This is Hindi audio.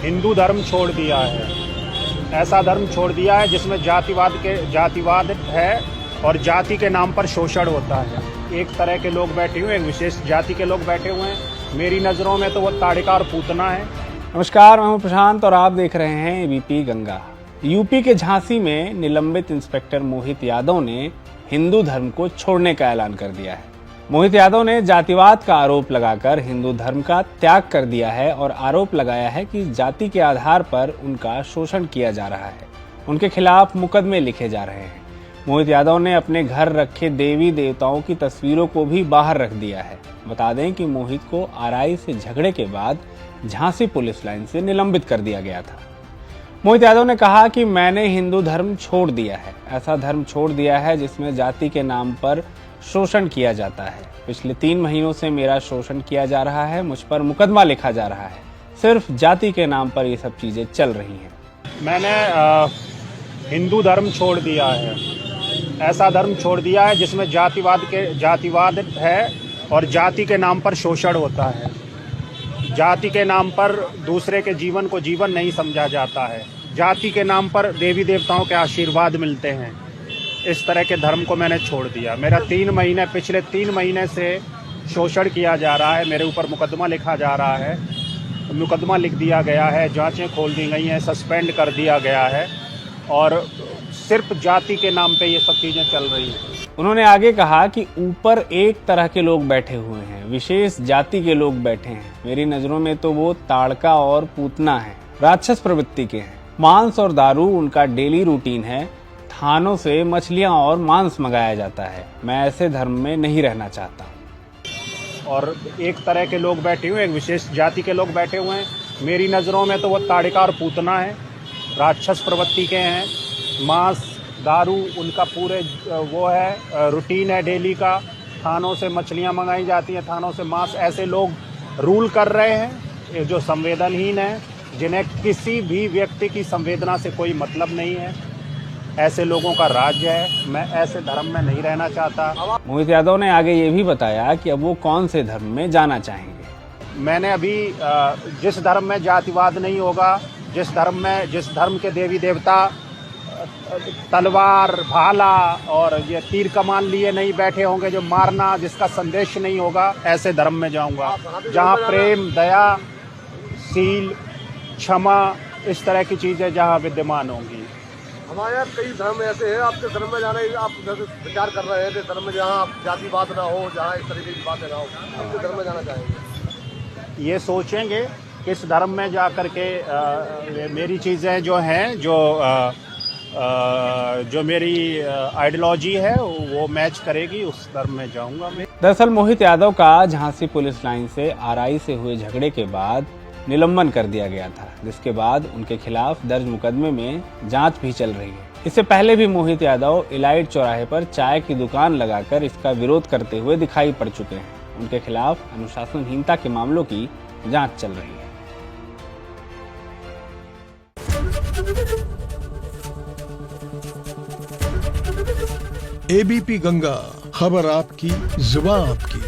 हिंदू धर्म छोड़ दिया है। ऐसा धर्म छोड़ दिया है जिसमें जातिवाद है और जाति के नाम पर शोषण होता है। एक तरह के लोग बैठे हुए हैं, एक विशेष जाति के लोग बैठे हुए हैं। मेरी नज़रों में तो वो ताड़िका और पूतना है। नमस्कार, मैं हूं प्रशांत और आप देख रहे हैं एबीपी गंगा। यूपी के झांसी में निलंबित इंस्पेक्टर मोहित यादव ने हिंदू धर्म को छोड़ने का ऐलान कर दिया है। मोहित यादव ने जातिवाद का आरोप लगाकर हिंदू धर्म का त्याग कर दिया है और आरोप लगाया है कि जाति के आधार पर उनका शोषण किया जा रहा है। उनके खिलाफ मुकदमे लिखे जा रहे हैं। मोहित यादव ने अपने घर रखे देवी देवताओं की तस्वीरों को भी बाहर रख दिया है। बता दें कि मोहित को आरआई से झगड़े के बाद झांसी पुलिस लाइन से निलंबित कर दिया गया था। मोहित यादव ने कहा कि मैंने हिंदू धर्म छोड़ दिया है। ऐसा धर्म छोड़ दिया है जिसमें जाति के नाम पर शोषण किया जाता है। पिछले 3 महीनों से मेरा शोषण किया जा रहा है। मुझ पर मुकदमा लिखा जा रहा है। सिर्फ जाति के नाम पर ये सब चीजें चल रही हैं। मैंने हिंदू धर्म छोड़ दिया है। ऐसा धर्म छोड़ दिया है जिसमें जातिवाद है और जाति के नाम पर शोषण होता है। जाति के नाम पर दूसरे के जीवन को जीवन नहीं समझा जाता है। जाति के नाम पर देवी देवताओं के आशीर्वाद मिलते हैं। इस तरह के धर्म को मैंने छोड़ दिया। मेरा पिछले 3 महीने से शोषण किया जा रहा है। मेरे ऊपर मुकदमा लिखा जा रहा है। मुकदमा लिख दिया गया है, जांचें खोल दी गई हैं, सस्पेंड कर दिया गया है और सिर्फ जाति के नाम पे ये सब चीज़ें चल रही हैं। उन्होंने आगे कहा कि ऊपर एक तरह के लोग बैठे हुए हैं, विशेष जाति के लोग बैठे हैं। मेरी नज़रों में तो वो ताड़का और पूतना है, राक्षस प्रवृत्ति के हैं। मांस और दारू उनका डेली रूटीन है। थानों से मछलियां और मांस मंगाया जाता है। मैं ऐसे धर्म में नहीं रहना चाहता। और एक तरह के लोग बैठे हुए हैं, एक विशेष जाति के लोग बैठे हुए हैं। मेरी नज़रों में तो वो ताड़िका और पूतना है, राक्षस प्रवृत्ति के हैं। मांस दारू उनका पूरे वो है, रूटीन है डेली का। थानों से मछलियां मंगाई जाती हैं, थानों से मांस। ऐसे लोग रूल कर रहे हैं जो संवेदनहीन है, जिन्हें किसी भी व्यक्ति की संवेदना से कोई मतलब नहीं है। ऐसे लोगों का राज्य है। मैं ऐसे धर्म में नहीं रहना चाहता। मोहित यादव ने आगे ये भी बताया कि अब वो कौन से धर्म में जाना चाहेंगे। मैंने अभी जिस धर्म में जातिवाद नहीं होगा, जिस धर्म के देवी देवता तलवार भाला और ये तीर कमान लिए नहीं बैठे होंगे, जो मारना जिसका संदेश नहीं होगा, ऐसे धर्म में जाऊंगा जहाँ प्रेम, दया, शील, क्षमा, इस तरह की चीज़ें जहाँ विद्यमान होंगी। हमारे यहाँ कई धर्म ऐसे हैं। आपके धर्म में जाने आप विचार कर रहे हैं, धर्म में जहाँ जातिवाद ना हो, जहाँ इस तरीके की बातें ना हो, आपके धर्म में जाना चाहेंगे। ये सोचेंगे किस धर्म में जा कर के मेरी चीज़ें जो हैं, जो मेरी आइडियोलॉजी है वो मैच करेगी, उस धर्म में जाऊंगा मैं। दरअसल मोहित यादव का झांसी पुलिस लाइन से आरआई से हुए झगड़े के बाद निलंबन कर दिया गया था, जिसके बाद उनके खिलाफ दर्ज मुकदमे में जांच भी चल रही है। इससे पहले भी मोहित यादव इलाइट चौराहे पर चाय की दुकान लगाकर इसका विरोध करते हुए दिखाई पड़ चुके हैं। उनके खिलाफ अनुशासनहीनता के मामलों की जांच चल रही है। एबीपी गंगा, खबर आपकी, जुबान आपकी।